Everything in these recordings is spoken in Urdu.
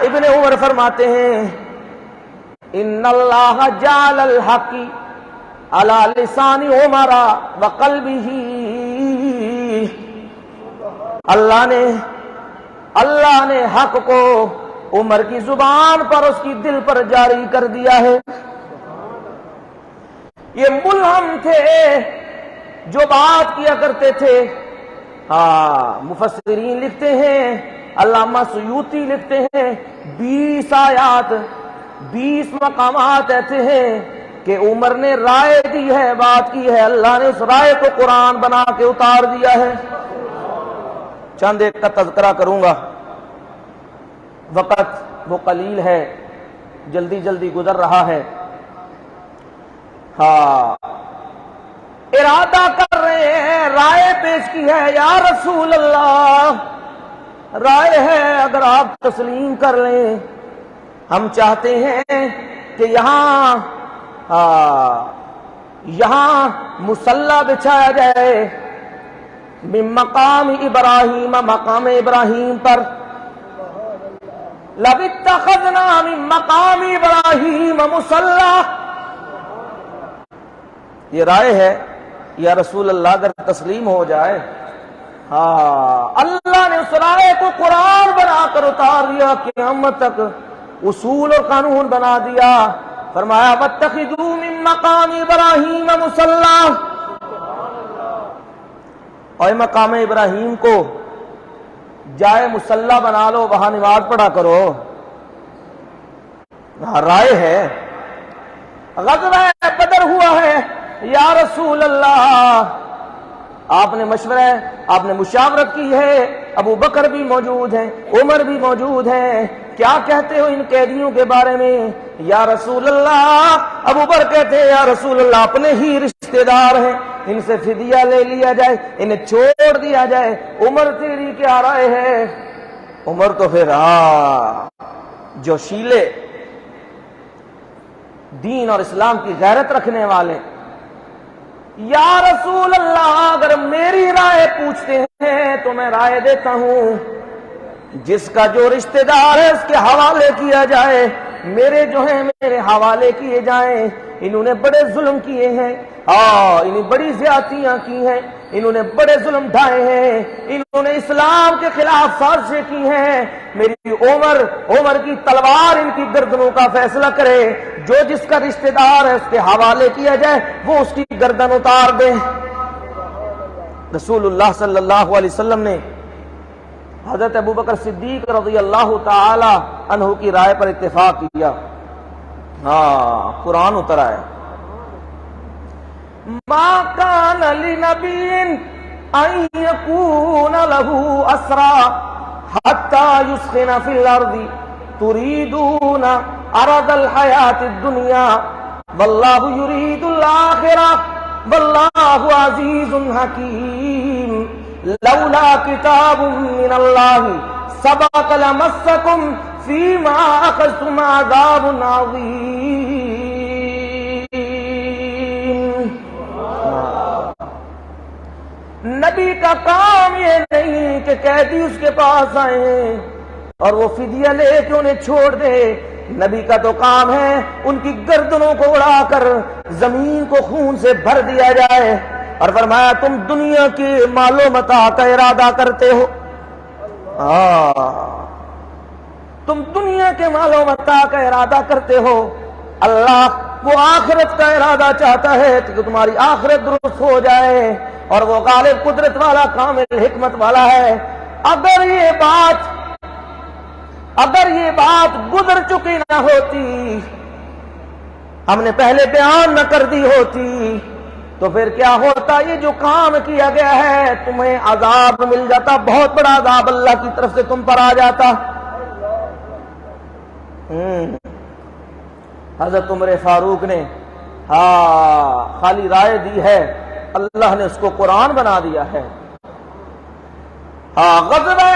ابن عمر فرماتے ہیں ان اللہ جعل الحق علی لسان عمر وقلبہ، اللہ نے حق کو عمر کی زبان پر، اس کی دل پر جاری کر دیا ہے۔ یہ ملہم تھے جو بات کیا کرتے تھے۔ مفسرین لکھتے ہیں، علامہ سیوطی لکھتے ہیں 20 آیات 20 مقامات ایسے ہیں کہ عمر نے رائے دی ہے، بات کی ہے، اللہ نے اس رائے کو قرآن بنا کے اتار دیا ہے۔ چند ایک کا تذکرہ کروں گا، وقت وہ قلیل ہے، جلدی جلدی گزر رہا ہے۔ ارادہ کر رہے ہیں، رائے پیش کی ہے، یا رسول اللہ رائے ہے اگر آپ تسلیم کر لیں، ہم چاہتے ہیں کہ یہاں مصلی بچھایا جائے من مقام ابراہیم، مقام ابراہیم پر، لَوِ اتَّخَذْنَا مِن مَقَامِ إِبْرَاهِيمَ مُصَلًّى۔ یہ رائے ہے یا رسول اللہ اگر تسلیم ہو جائے۔ اللہ نے اس رائے کو قرآن بنا کر اتار دیا، قیامت تک اصول اور قانون بنا دیا۔ فرمایا وَاتَّخِذُوا مِن مَقَامِ إِبْرَاهِيمَ مُصَلًّى، اور مقام ابراہیم کو جائے مصلی بنا لو، وہاں نماز پڑھا کرو۔ رائے ہے۔ غزوہ بدر ہوا ہے، یا رسول اللہ آپ نے مشورہ، آپ نے مشاورت کی ہے، ابو بکر بھی موجود ہیں، عمر بھی موجود ہیں، کیا کہتے ہو ان قیدیوں کے بارے میں؟ یا رسول اللہ، ابو بکر کہتے ہیں یا رسول اللہ اپنے ہی رشتہ دار ہیں، ان سے فدیہ لے لیا جائے، انہیں چھوڑ دیا جائے۔ عمر تیری کیا رائے ہے؟ عمر تو پھر جو شیلے دین اور اسلام کی غیرت رکھنے والے، یا رسول اللہ اگر میری رائے پوچھتے ہیں تو میں رائے دیتا ہوں جس کا جو رشتہ دار ہے اس کے حوالے کیا جائے، میرے جو ہیں میرے حوالے کیے جائیں۔ انہوں نے بڑے ظلم کیے ہیں، انہیں بڑی زیادتیاں کی ہیں، انہوں نے بڑے ظلم ڈھائے ہیں، انہوں نے اسلام کے خلاف سازشیں کی ہیں۔ میری عمر کی تلوار ان کی گردنوں کا فیصلہ کرے، جو جس کا رشتہ دار ہے اس کے حوالے کیا جائے، وہ اس کی گردن اتار دے۔ رسول اللہ صلی اللہ علیہ وسلم نے حضرت ابوبکر صدیق رضی اللہ تعالی عنہ کی رائے پر اتفاق کیا۔ قرآن اتر آیا ما کان لنبی ان یکون له اسرى حتى یسخن فی الارض تریدون عرض الحیاة الدنیا واللہ یرید الآخرہ واللہ عزیز حکیم لولا کتاب من اللہ سبق لمسکم فیما اخذتم عذاب عظیم۔ نبی کا کام یہ نہیں کہ قیدی اس کے پاس آئیں اور وہ فدیہ لے کے انہیں چھوڑ دے، نبی کا تو کام ہے ان کی گردنوں کو اڑا کر زمین کو خون سے بھر دیا جائے۔ اور فرمایا تم دنیا کے مال و متاع کا ارادہ کرتے ہو، تم دنیا کے مال و متاع کا ارادہ کرتے ہو، اللہ وہ آخرت کا ارادہ چاہتا ہے کہ تمہاری آخرت درست ہو جائے، اور وہ غالب قدرت والا کامل حکمت والا ہے۔ اگر یہ بات گزر چکی نہ ہوتی، ہم نے پہلے بیان نہ کر دی ہوتی، تو پھر کیا ہوتا؟ یہ جو کام کیا گیا ہے تمہیں عذاب مل جاتا، بہت بڑا عذاب اللہ کی طرف سے تم پر آ جاتا۔ حضرت عمر فاروق نے خالی رائے دی ہے، اللہ نے اس کو قرآن بنا دیا ہے۔ غزوہ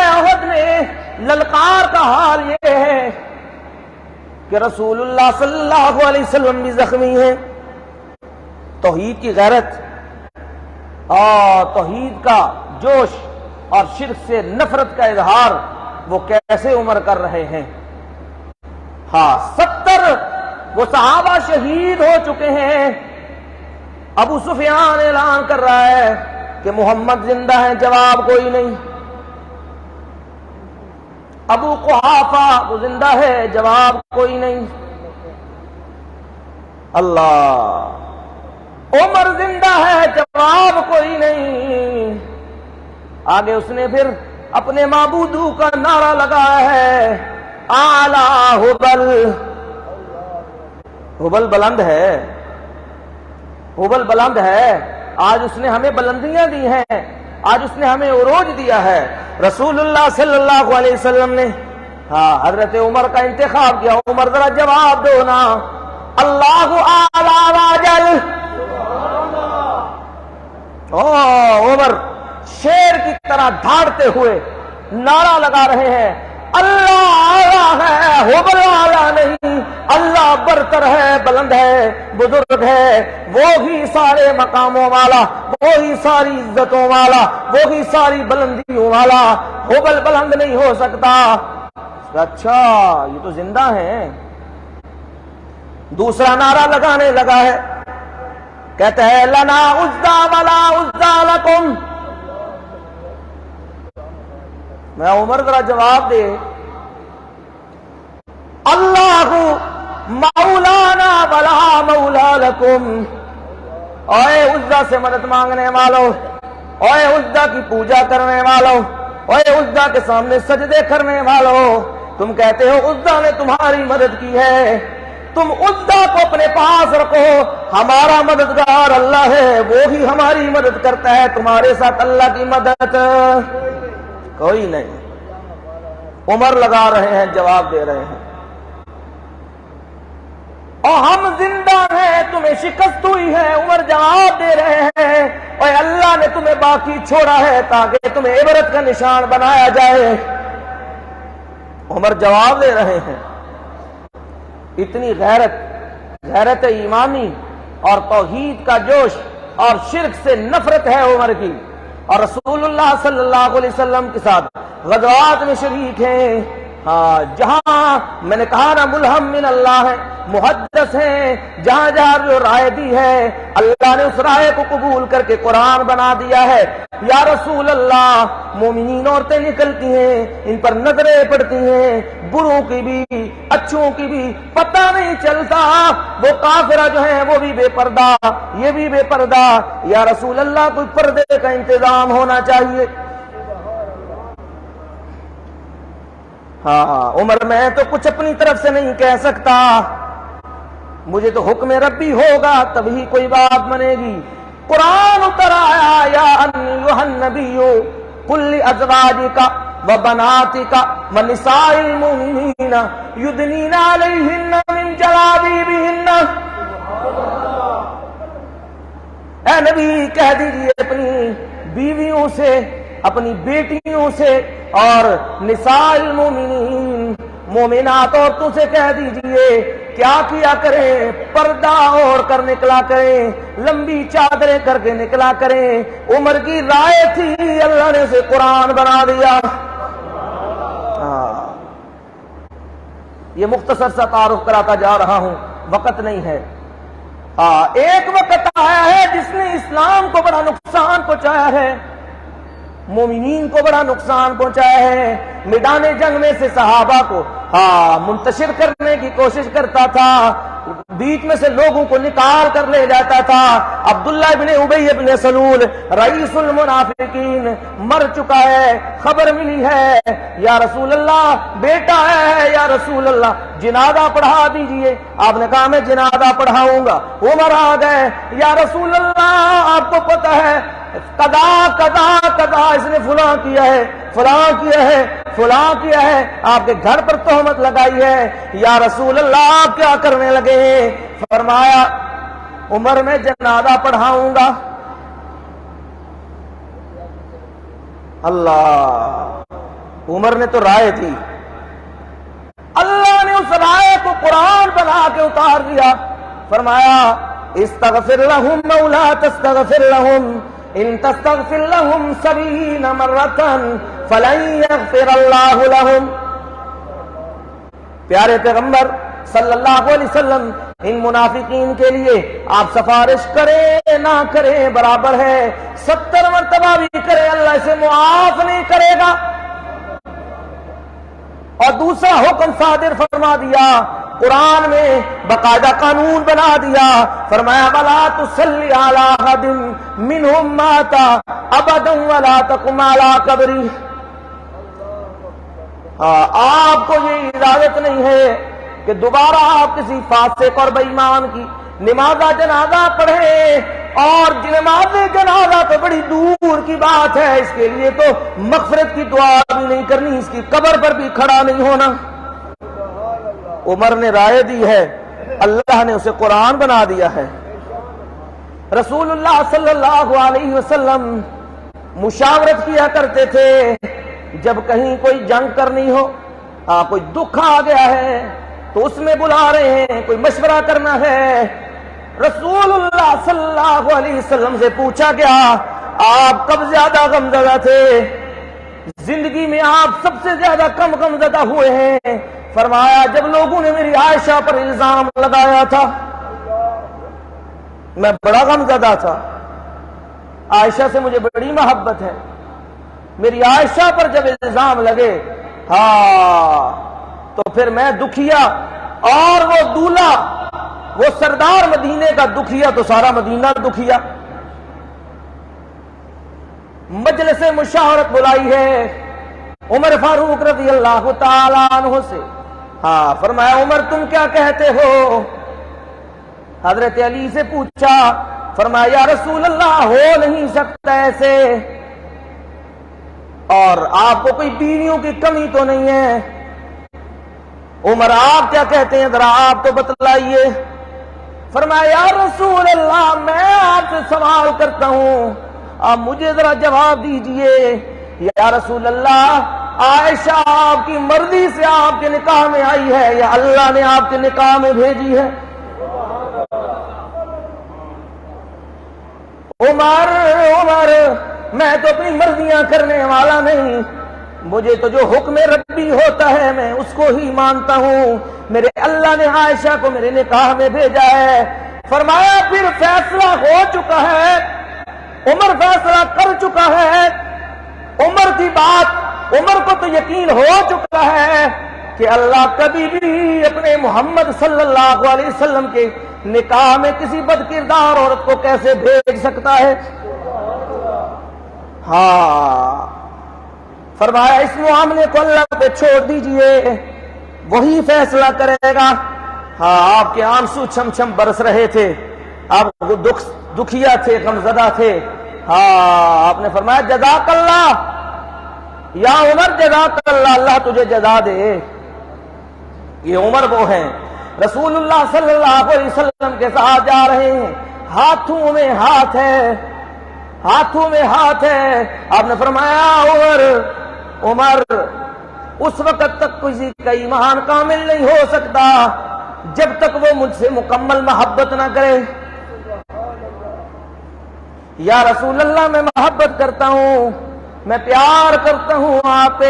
احد میں للکار کا حال یہ ہے کہ رسول اللہ صلی اللہ علیہ وسلم بھی زخمی ہیں۔ توحید کی غیرت اور توحید کا جوش اور شرک سے نفرت کا اظہار وہ کیسے عمر کر رہے ہیں. ہاں 70 وہ صحابہ شہید ہو چکے ہیں. ابو سفیان اعلان کر رہا ہے کہ محمد زندہ ہے، جواب کوئی نہیں. ابو قحافہ وہ زندہ ہے، جواب کوئی نہیں. اللہ، عمر زندہ ہے، جواب کوئی نہیں. آگے اس نے پھر اپنے معبودو کا نعرہ لگایا ہے، اعلی ہبل. ہبل بلند ہے، ہبل بلند ہے. آج اس نے ہمیں بلندیاں دی ہیں، آج اس نے ہمیں عروج دیا ہے. رسول اللہ صلی اللہ علیہ وسلم نے حضرت عمر کا انتخاب کیا. عمر ذرا جواب دو نا، اللہ اعلی واجل. عمر شیر کی طرح دھاڑتے ہوئے نعرہ لگا رہے ہیں، اللہ اعلی ہے، ہبل اعلی نہیں. اللہ برتر ہے، بلند ہے، بزرگ ہے، وہی سارے مقاموں والا، وہی ساری عزتوں والا، وہی ساری بلندیوں والا. ہبل بلند نہیں ہو سکتا. اچھا یہ تو زندہ ہیں. دوسرا نعرہ لگانے لگا ہے، کہتا ہے لنا عزا ولا عزا لکم. میں عمر ذرا جواب دے، اللہ مولانا ولا مولا لکم. اوے عزا سے مدد مانگنے والوں، اوے عزا کی پوجا کرنے والوں، اوے عزا کے سامنے سجدے کرنے والوں، تم کہتے ہو عزا نے تمہاری مدد کی ہے. تم عزا کو اپنے پاس رکھو، ہمارا مددگار اللہ ہے، وہی ہماری مدد کرتا ہے. تمہارے ساتھ اللہ کی مدد کوئی نہیں. عمر لگا رہے ہیں، جواب دے رہے ہیں، اور ہم زندہ ہیں، تمہیں شکست ہوئی ہے. عمر جواب دے رہے ہیں، اور اللہ نے تمہیں باقی چھوڑا ہے تاکہ تمہیں عبرت کا نشان بنایا جائے. عمر جواب دے رہے ہیں. اتنی غیرت ایمانی اور توحید کا جوش اور شرک سے نفرت ہے عمر کی. اور رسول اللہ صلی اللہ علیہ وسلم کے ساتھ غزوات میں شریک ہیں. جہاں میں نے کہا نا ملہم من اللہ ہے، محدث ہیں، جہاں جہاں جو رائے دی ہے اللہ نے اس رائے کو قبول کر کے قرآن بنا دیا ہے. یا رسول اللہ، مومنین عورتیں نکلتی ہیں، ان پر نظریں پڑتی ہیں، بروں کی بھی اچھوں کی بھی، پتہ نہیں چلتا. وہ کافرہ جو ہیں وہ بھی بے پردہ، یہ بھی بے پردہ. یا رسول اللہ کوئی پردے کا انتظام ہونا چاہیے. عمر میں تو کچھ اپنی طرف سے نہیں کہہ سکتا، مجھے تو حکم ربی ہوگا تبھی کوئی بات بنے گی. قرآن اتر آیا، یا ایھا النبی قل لازواجک وبناتک ونساء المؤمنین یدنین علیہن من جلابیبہن. اے نبی کہہ دیجئے اپنی بیویوں سے، اپنی بیٹیوں سے اور نساء المومنین مومنات عورتوں سے کہہ دیجئے کیا کیا کریں، پردہ اوڑھ کر نکلا کریں، لمبی چادریں کر کے نکلا کریں. عمر کی رائے تھی، اللہ نے اسے قرآن بنا دیا. یہ مختصر سا تعارف کراتا جا رہا ہوں، وقت نہیں ہے. ایک وقت آیا ہے جس نے اسلام کو بڑا نقصان پہنچایا ہے، مومنین کو بڑا نقصان پہنچایا ہے. میدان جنگ میں سے صحابہ کو منتشر کرنے کی کوشش کرتا تھا، بیچ میں سے لوگوں کو نکال کر لے جاتا تھا. عبداللہ بن ابی بن سلول رئیس المنافقین مر چکا ہے، خبر ملی ہے یا رسول اللہ بیٹا ہے، یا رسول اللہ جنازہ پڑھا دیجئے. آپ نے کہا میں جنازہ پڑھاؤں گا. عمر آ گئے، یا رسول اللہ آپ کو پتہ ہے قضا قضا قضا، اس نے فلاں کیا ہے، فلاں کیا ہے، فلاں کیا ہے، آپ کے گھر پر تہمت لگائی ہے. یا رسول اللہ آپ کیا کرنے لگے؟ فرمایا عمر میں جنازہ پڑھاؤں گا. اللہ، عمر نے تو رائے تھی، اللہ نے اس رائے کو قرآن بنا کے اتار دیا. فرمایا استغفر لہم او لا تستغفر لہم ان تستغفر لهم 70 مرة فلن يغفر اللہ لهم۔ پیارے پیغمبر صلی اللہ علیہ وسلم ان منافقین کے لیے آپ سفارش کریں نہ کریں برابر ہے، 70 مرتبہ بھی کریں اللہ اسے معاف نہیں کرے گا۔ اور دوسرا حکم صادر فرما دیا، قرآن میں باقاعدہ قانون بنا دیا، فرمایا وَلَا تُصَلِّ عَلَىٰ أَحَدٍ مِّنْهُمْ مَاتَ أَبَدًا وَلَا تَقُمْ عَلَىٰ قَبْرِهِ۔ آپ کو یہ اجازت نہیں ہے کہ دوبارہ آپ کسی فاسق اور بے ایمان کی نماز جنازہ پڑھیں، اور نماز جنازہ تو بڑی دور کی بات ہے، اس کے لیے تو مغفرت کی دعا بھی نہیں کرنی، اس کی قبر پر بھی کھڑا نہیں ہونا۔ عمر نے رائے دی ہے، اللہ نے اسے قرآن بنا دیا ہے۔ رسول اللہ صلی اللہ علیہ وسلم مشاورت کیا کرتے تھے، جب کہیں کوئی جنگ کرنی ہو، کوئی دکھ آ گیا ہے تو اس میں بلا رہے ہیں، کوئی مشورہ کرنا ہے، رسول اللہ صلی اللہ علیہ وسلم سے پوچھا گیا آپ کب زیادہ غمزدہ تھے، زندگی میں آپ سب سے زیادہ کم غمزدہ ہوئے ہیں؟ فرمایا جب لوگوں نے میری عائشہ پر الزام لگایا تھا میں بڑا غمزدہ تھا، عائشہ سے مجھے بڑی محبت ہے، میری عائشہ پر جب الزام لگے تو پھر میں دکھیا، اور وہ دولہا، وہ سردار مدینے کا دکھیا تو سارا مدینہ دکھیا۔ مجلس مشاورت بلائی ہے عمر فاروق رضی اللہ تعالیٰ عنہ سے، فرمایا عمر تم کیا کہتے ہو؟ حضرت علی سے پوچھا، فرمایا یا رسول اللہ ہو نہیں سکتا ایسے، اور آپ کو کوئی بیویوں کی کمی تو نہیں ہے، عمر آپ کیا کہتے ہیں ذرا آپ تو بتلائیے۔ فرمایا یا رسول اللہ میں آپ سے سوال کرتا ہوں، آپ مجھے ذرا جواب دیجئے۔ یا رسول اللہ عائشہ آپ کی مرضی سے آپ کے نکاح میں آئی ہے یا اللہ نے آپ کے نکاح میں بھیجی ہے؟ عمر میں تو اپنی مرضیاں کرنے والا نہیں، مجھے تو جو حکم ربی ہوتا ہے میں اس کو ہی مانتا ہوں، میرے اللہ نے عائشہ کو میرے نکاح میں بھیجا ہے۔ فرمایا پھر فیصلہ ہو چکا ہے، عمر فیصلہ کر چکا ہے، عمر کی بات، عمر کو تو یقین ہو چکا ہے کہ اللہ کبھی بھی اپنے محمد صلی اللہ علیہ وسلم کے نکاح میں کسی بد کردار عورت کو کیسے بھیج سکتا ہے۔ فرمایا اس معاملے کو اللہ پہ چھوڑ دیجئے، وہی فیصلہ کرے گا۔ آپ کے آنسو چھم چھم برس رہے تھے، آپ دکھیا تھے، غمزدہ تھے۔ آپ نے فرمایا جزاک اللہ یا عمر، جزاک اللہ، اللہ تجھے جزا دے۔ یہ عمر وہ ہیں رسول اللہ صلی اللہ علیہ وسلم کے ساتھ جا رہے ہیں، ہاتھوں میں ہاتھ ہے، ہاتھوں میں ہاتھ ہے۔ آپ نے فرمایا عمر اس وقت تک کسی کا ایمان کامل نہیں ہو سکتا جب تک وہ مجھ سے مکمل محبت نہ کرے۔ یا رسول اللہ میں محبت کرتا ہوں، میں پیار کرتا ہوں آپ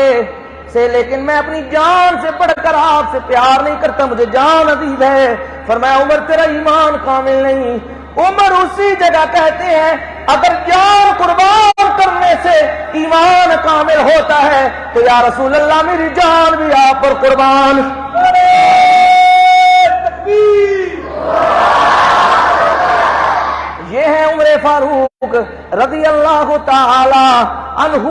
سے، لیکن میں اپنی جان سے بڑھ کر آپ سے پیار نہیں کرتا، مجھے جان عزیز ہے۔ فرمایا عمر تیرا ایمان کامل نہیں۔ عمر اسی جگہ کہتے ہیں اگر جان قربان کرنے سے ایمان کامل ہوتا ہے تو یا رسول اللہ میری جان بھی آپ پر قربان۔ یہ ہے عمر فاروق رضی اللہ تعالی عنہ،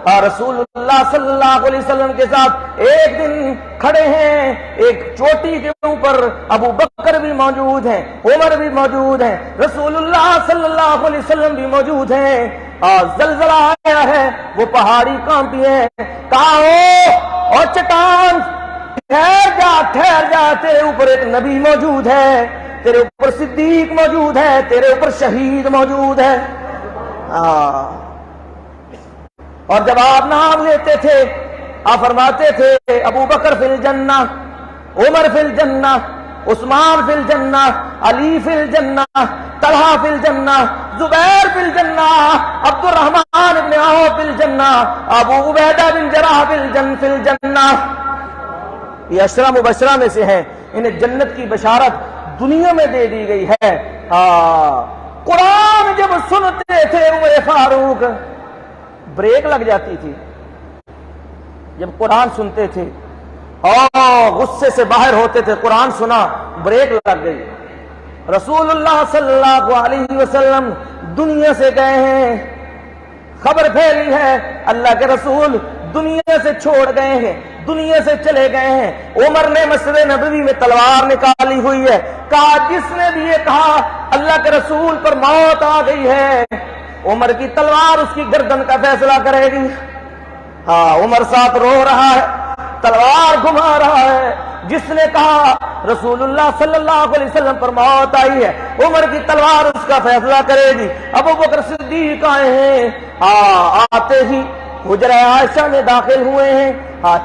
اور رسول اللہ صلی اللہ علیہ وسلم کے ساتھ ایک دن کھڑے ہیں، ایک چوٹی کے اوپر ابو بکر بھی موجود ہیں، عمر بھی موجود ہیں، رسول اللہ صلی اللہ علیہ وسلم بھی موجود ہیں، اور زلزلہ آیا ہے، وہ پہاڑی کانپی ہے، کہا ہو اور چٹان ٹھہر جا، تیرے اوپر ایک نبی موجود ہے، تیرے اوپر صدیق موجود ہے، تیرے اوپر شہید موجود ہے۔ اور جب آپ نام لیتے تھے آپ فرماتے تھے ابو بکر فی الجنہ، عمر فی الجنہ، عثمان فی الجنہ، علی فی الجنہ، طلحہ فی الجنہ، زبیر فی الجنہ، عبد الرحمن ابن عوف فی الجنہ، ابو عبیدہ بن جراح فی الجنہ. یہ عشرہ مبشرہ میں سے ہیں، انہیں جنت کی بشارت دنیا میں دے دی گئی ہے. قرآن جب سنتے تھے عمر فاروق بریک لگ جاتی تھی. جب قرآن سنتے تھے اور غصے سے باہر ہوتے تھے، قرآن سنا بریک لگ گئی. رسول اللہ صلی اللہ علیہ وسلم دنیا سے گئے ہیں، خبر پھیلی ہے اللہ کے رسول دنیا سے چھوڑ گئے ہیں، دنیا سے چلے گئے ہیں. عمر نے مسجد نبوی میں تلوار نکالی ہوئی ہے. کہا جس نے بھی یہ کہا اللہ کے رسول پر موت آ گئی ہے، عمر کی تلوار اس کی گردن کا فیصلہ کرے گی. عمر ساتھ رو رہا ہے، تلوار گھما رہا ہے. جس نے کہا رسول اللہ صلی اللہ علیہ وسلم پر موت آئی ہے، عمر کی تلوار اس کا فیصلہ کرے گی. ابو بکر صدیق آئے ہیں، آتے ہی حجرہ عائشہ میں داخل ہوئے ہیں.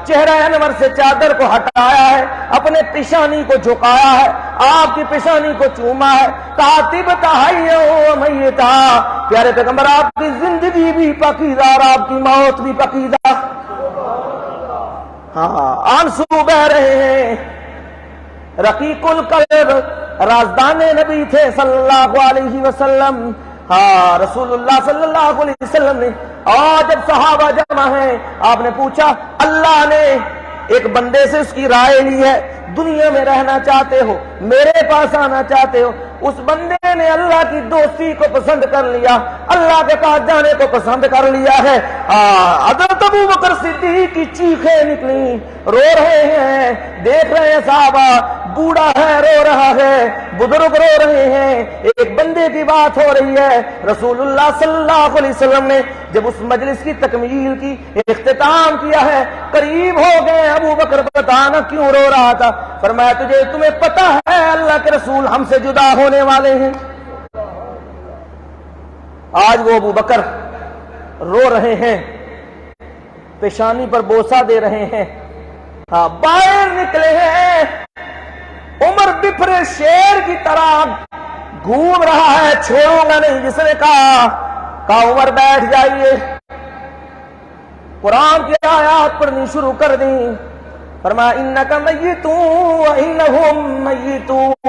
چہرہ انور سے چادر کو ہٹایا ہے، اپنے پیشانی کو جھکایا ہے، آپ کی پیشانی کو چوما ہے. کہا طبت حیا و میتا، پیارے پیغمبر آپ کی زندگی بھی پاکیزہ اور آپ کی موت بھی پاکیزہ. آنسو بہ رہے ہیں. رقیق القلب رازدان نبی تھے صلی اللہ علیہ وسلم. رسول اللہ صلی اللہ علیہ وسلم نے اور جب صحابہ جمع ہیں، آپ نے پوچھا اللہ نے ایک بندے سے اس کی رائے لی ہے، دنیا میں رہنا چاہتے ہو، میرے پاس آنا چاہتے ہو. اس بندے نے اللہ کی دوستی کو پسند کر لیا، اللہ کے پاس جانے کو پسند کر لیا ہے. حضرت ابو بکر صدیق کی چیخیں نکلی، رو رہے ہیں. دیکھ رہے ہیں صحابہ، بوڑھا ہے رو رہا ہے، بزرگ رو رہے ہیں. ایک بندے کی بات ہو رہی ہے. رسول اللہ صلی اللہ علیہ وسلم نے جب اس مجلس کی تکمیل کی، اختتام کیا ہے، قریب ہو گئے. ابو بکر بتانا کیوں رو رہا تھا؟ فرمایا تمہیں پتہ ہے اللہ کے رسول ہم سے جدا ہونے والے ہیں. آج وہ ابو بکر رو رہے ہیں، پیشانی پر بوسہ دے رہے ہیں. باہر نکلے ہیں. عمر بپھرے شیر کی طرح گھوم رہا ہے، چھوڑوں گا نہیں. جس نے کہا عمر بیٹھ جائیے. قرآن کی آیات پڑھنی شروع کر دیں. فرمایا انک میتون وانہم میتون.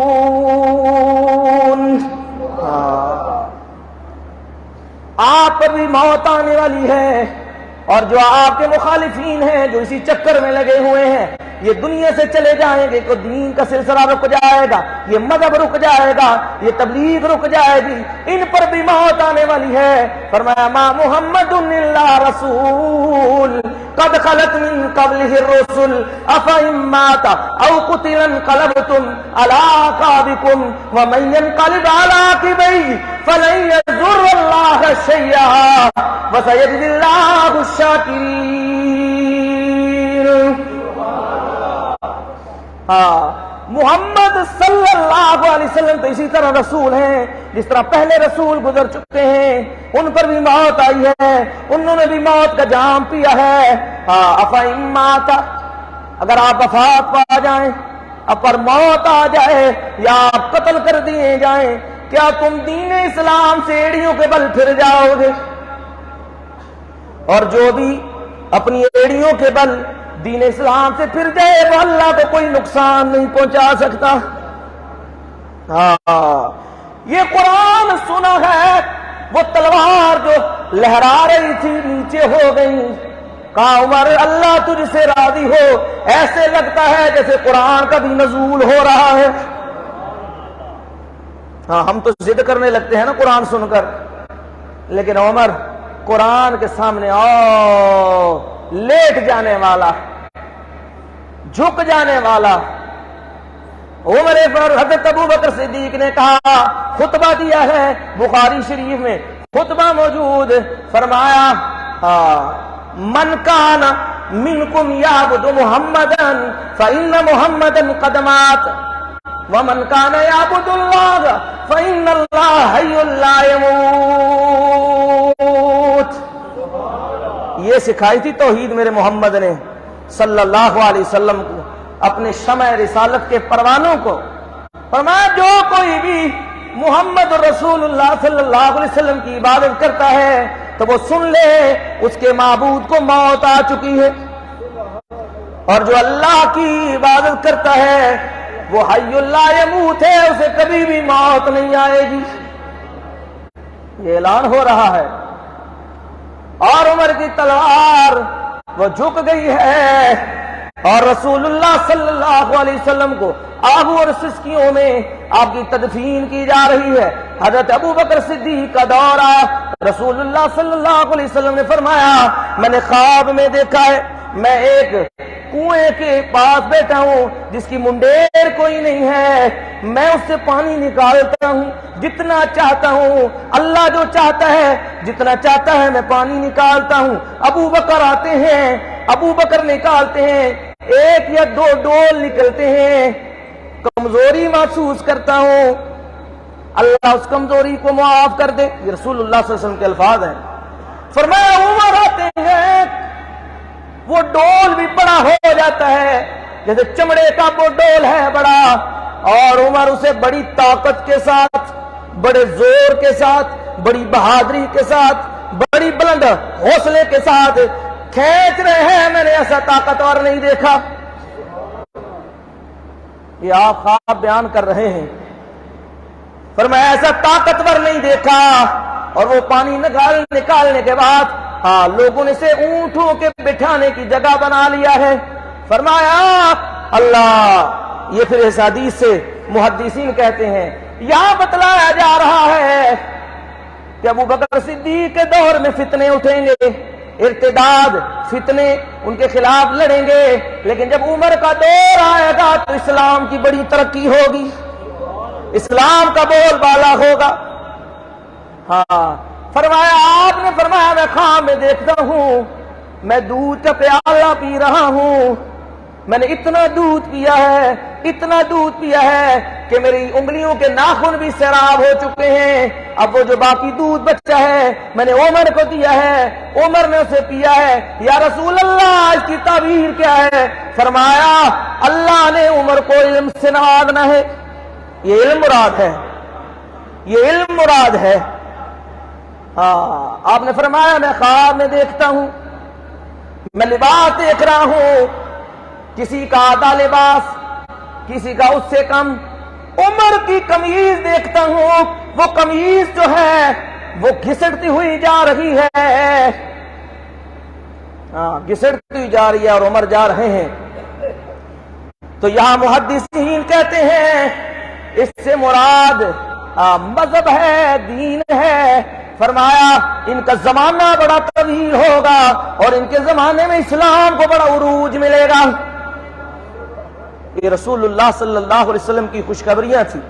آپ پر بھی موت آنے والی ہے، اور جو آپ کے مخالفین ہیں جو اسی چکر میں لگے ہوئے ہیں، یہ دنیا سے چلے جائیں گے تو دین کا سلسلہ رک جائے گا، یہ مذہب رک جائے گا، یہ تبلیغ رک جائے گی. ان پر بھی موت آنے والی ہے. فرمایا ما محمد الا رسول قد خلت من قبله الرسل افإن مات او قتل انقلبتم على اعقابكم ومن ينقلب على عقبيه فلن يضر الله شيئا وسيجزي الله الشاكرين. محمد صلی اللہ علیہ وسلم تو اسی طرح رسول ہیں جس طرح پہلے رسول گزر چکے ہیں. ان پر بھی موت آئی ہے، انہوں نے بھی موت کا جام پیا ہے. افإن مات، اگر آپ وفات پا جائیں، اب پر موت آ جائے یا آپ قتل کر دیے جائیں، کیا تم دین اسلام سے ایڑیوں کے بل پھر جاؤ گے؟ اور جو بھی اپنی ایڑیوں کے بل دین اسلام سے پھر جائے وہ اللہ کو کوئی نقصان نہیں پہنچا سکتا. یہ قرآن سنا ہے. وہ تلوار جو لہرا رہی تھی نیچے ہو گئی. کہا عمر اللہ تجھ سے راضی ہو، ایسے لگتا ہے جیسے قرآن کا بھی نزول ہو رہا ہے. ہم تو ضد کرنے لگتے ہیں نا قرآن سن کر، لیکن عمر قرآن کے سامنے لیٹ جانے والا، جھک جانے والا. عمر پر حضرت ابو بکر صدیق نے کہا، خطبہ دیا ہے بخاری شریف میں، خطبہ موجود. فرمایا من کان منکم یعبد محمدا فإن محمدا قد مات ومن کان یعبد اللہ فإن اللہ حی لا یموت. یہ سکھائی تھی توحید میرے محمد نے صلی اللہ علیہ وسلم کو، اپنے شمع رسالت کے پروانوں کو. فرمایا جو کوئی بھی محمد رسول اللہ صلی اللہ علیہ وسلم کی عبادت کرتا ہے تو وہ سن لے اس کے معبود کو موت آ چکی ہے، اور جو اللہ کی عبادت کرتا ہے وہ حی اللہ یموت ہے، اسے کبھی بھی موت نہیں آئے گی۔ یہ اعلان ہو رہا ہے، اور عمر کی تلوار وہ جھک گئی ہے، اور رسول اللہ صلی اللہ علیہ وسلم کو آہو اور سسکیوں میں آپ کی تدفین کی جا رہی ہے۔ حضرت ابو بکر صدیق کا دورہ، رسول اللہ صلی اللہ علیہ وسلم نے فرمایا میں نے خواب میں دیکھا ہے میں ایک کنویں کے پاس بیٹھا ہوں جس کی منڈیر کوئی نہیں ہے، میں اس سے پانی نکالتا ہوں جتنا چاہتا ہوں، اللہ جو چاہتا ہے جتنا چاہتا ہے میں پانی نکالتا ہوں۔ ابو بکر آتے ہیں، ابو بکر نکالتے ہیں، ایک یا دو ڈول نکلتے ہیں، کمزوری محسوس کرتا ہوں، اللہ اس کمزوری کو معاف کر دے۔ یہ رسول اللہ صلی اللہ علیہ وسلم کے الفاظ ہیں۔ فرمایا عمر آتے ہیں، وہ ڈول بھی بڑا ہو جاتا ہے جیسے چمڑے کا وہ ڈول ہے بڑا، اور عمر اسے بڑی طاقت کے ساتھ، بڑے زور کے ساتھ، بڑی بہادری کے ساتھ، بڑی بلند حوصلے کے ساتھ کھینچ رہے ہیں۔ میں نے ایسا طاقتور نہیں دیکھا۔ یہ آپ خواب بیان کر رہے ہیں، فرمایا ایسا طاقتور نہیں دیکھا۔ اور وہ پانی نکالنے کے بعد لوگوں نے اسے اونٹوں کے بٹھانے کی جگہ بنا لیا ہے۔ فرمایا اللہ، یہ پھر اس حدیث سے محدثین کہتے ہیں یہاں بتلایا جا رہا ہے کہ ابو بکر صدیق کے دور میں فتنے اٹھیں گے، ارتداد فتنے ان کے خلاف لڑیں گے، لیکن جب عمر کا دور آئے گا تو اسلام کی بڑی ترقی ہوگی، اسلام کا بول بالا ہوگا۔ فرمایا آپ نے فرمایا میں خواب میں دیکھتا ہوں میں دودھ کا پیالہ پی رہا ہوں، میں نے اتنا دودھ پیا ہے، اتنا دودھ پیا ہے کہ میری انگلیوں کے ناخن بھی سیراب ہو چکے ہیں۔ اب وہ جو باقی دودھ بچا ہے میں نے عمر کو دیا ہے، عمر نے اسے پیا ہے۔ یا رسول اللہ اس کی تعبیر کیا ہے؟ فرمایا اللہ نے عمر کو علم سے نوازنا ہے۔ یہ علم مراد ہے، یہ علم مراد ہے۔ آپ نے فرمایا میں خواب میں دیکھتا ہوں، میں لباس دیکھ رہا ہوں، کسی کا آدھا لباس، کسی کا اس سے کم۔ عمر کی قمیض دیکھتا ہوں، وہ قمیض جو ہے وہ گھسٹتی ہوئی جا رہی ہے، گھسٹتی ہوئی جا رہی ہے، اور عمر جا رہے ہیں۔ تو یہاں محدثین کہتے ہیں اس سے مراد مذہب ہے، دین ہے۔ فرمایا ان کا زمانہ بڑا طویل ہوگا اور ان کے زمانے میں اسلام کو بڑا عروج ملے گا۔ یہ رسول اللہ صلی اللہ علیہ وسلم کی خوشخبریاں تھی۔